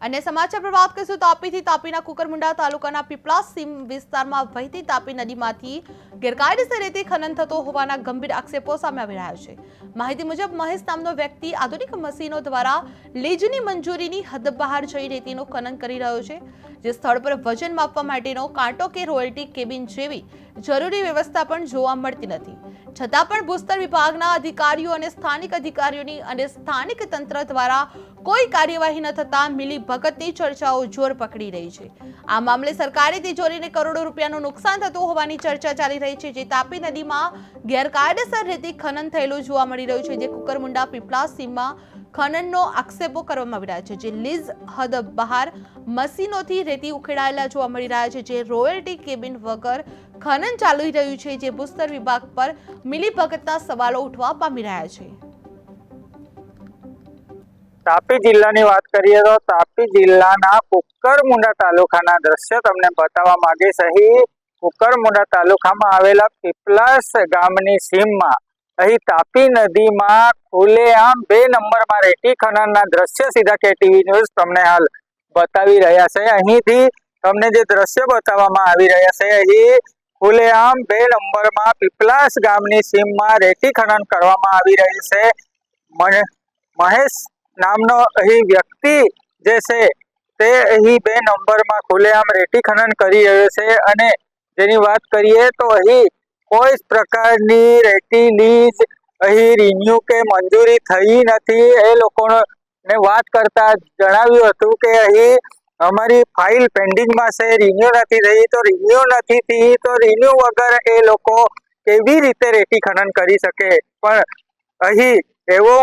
અને સમાચાર પર વાત કરીશું તાપીથી તાપીના કુકરમુંડા તાલુકાના પીપળા સીમ વિસ્તારમાં વહેતી તાપી નદીમાંથી ગેરકાયદેસર રીતે ખનન થતો હોવાના ગંભીર આક્ષેપો સામે આવી રહ્યા છે। માહિતી મુજબ મહેશ નામનો વ્યક્તિ આધુનિક મશીનો દ્વારા લીઝની મંજૂરીની હદ બહાર જઈ રેતીનું ખનન કરી રહ્યો છે, જે સ્થળ પર વજન માપવા માટેનો કાંટો કે રોયલ્ટી કેબિન જેવી જરૂરી વ્યવસ્થા પણ જોવા મળતી નથી। છતાં પણ ભૂસ્તર વિભાગના અધિકારીઓ અને સ્થાનિક અધિકારીઓની અને સ્થાનિક તંત્ર દ્વારા કોઈ કાર્યવાહી ન થતા મિલી ભગતની ચર્ચાઓ જોર પકડી રહી છે। આ મામલે સરકારી તિજોરીને કરોડો રૂપિયાનું નુકસાન થતું હોવાની ચર્ચા ચાલી રહી છે, જે તાપી નદીમાં ગેરકાયદેસર રીતે ખનન થયેલું જોવા મળી રહ્યું છે, જે કુકરમુંડા પીપળા સીમમાં ખનનનો આક્ષેપો કરવામાં આવી રહ્યા છે, જે લીઝ હદ બહાર મશીનોથી રેતી ઉખેડાયેલા જોવા મળી રહ્યા છે, જે રોયલ્ટી કેબિન વગર ખનન ચાલી રહ્યું છે, જે ભૂસ્તર વિભાગ પર મિલીભગતના સવાલો ઉઠવા પામી રહ્યા છે। તાપી જિલ્લાની વાત કરીએ તો તાપી જિલ્લાના કુકરમુંડા તાલુકાના દ્રશ્ય તમને બતાવવા માંગીશ। અહીં કુકરમુંડા તાલુકામાં આવેલા પીપલાસ ગામની સીમમાં અહીં તાપી નદીમાં ખુલ્લેઆમ 2 નંબરમાં રેતી ખનનના દ્રશ્ય સીધા કેટીવી ન્યૂઝ તમને હાલ બતાવી રહ્યા છે। અહીંથી તમને જે દ્રશ્ય બતાવવામાં આવી રહ્યા છે, અહીં ખુલ્લેઆમ 2 નંબરમાં પીપલાસ ગામની સીમમાં રેતી ખનન કરવામાં આવી રહી છે। મહેશ નામનો અહીં વ્યક્તિ જે છે તે અહીં 2 નંબરમાં ખુલ્લેઆમ રેતી ખનન કરી રહ્યો છે, અને જેની વાત કરીએ તો અહીં કોઈ જ પ્રકારની રેતી લીઝ અહીં રિન્યુ કે મંજૂરી થઈ નથી। એ લોકોને વાત કરતા જણાવ્યું હતું કે અહીં અમારી ફાઇલ પેન્ડિંગમાં છે, રિન્યુ નથી થઈ, તો રિન્યુ નથી થઈ તો રિન્યુ વગર એ લોકો કેવી રીતે રેતી ખનન કરી શકે। પણ અહીં એવો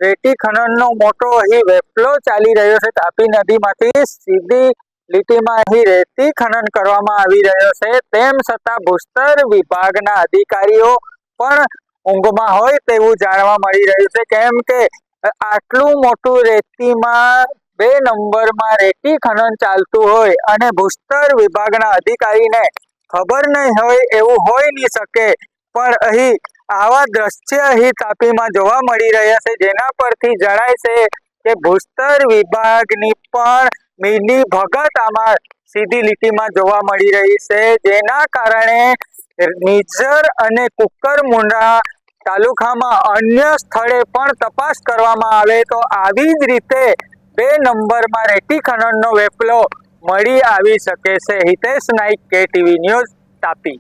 રેતી ખનનનો મોટો અહીં વેપલો ચાલી રહ્યો છે। તાપી નદીમાંથી સીધી લીટીમાં અહીં રેતી ખનન કરવામાં આવી રહ્યો છે, તેમ છતાં ભૂસ્તર વિભાગના અધિકારીઓ પણ ઊંઘમાં હોય તેવું જાણવા મળી રહ્યું છે, કેમ કે આટલું મોટું રેતીમાં 2 નંબરમાં રેતી ખનન ચાલતું હોય અને ભૂસ્તર વિભાગના અધિકારીને ખબર નહીં હોય એવું હોઈ નહીં શકે। પણ અહીં આવા દ્રશ્ય અહીં તાપીમાં જોવા મળી રહ્યા છે, જેના પરથી જણાય છે કે ભૂસ્તર વિભાગની પણ મિલી ભગત આમાં સીધી લીટીમાં જોવા મળી રહી છે, જેના કારણે નિઝર અને કુકરમુંડા તાલુકામાં અન્ય સ્થળે પણ તપાસ કરવામાં આવે તો આવી જ રીતે 2 નંબરમાં રેતી ખનનનો વેપલો મળી આવી શકે છે। Hitesh Naik, KTV news, Tapi.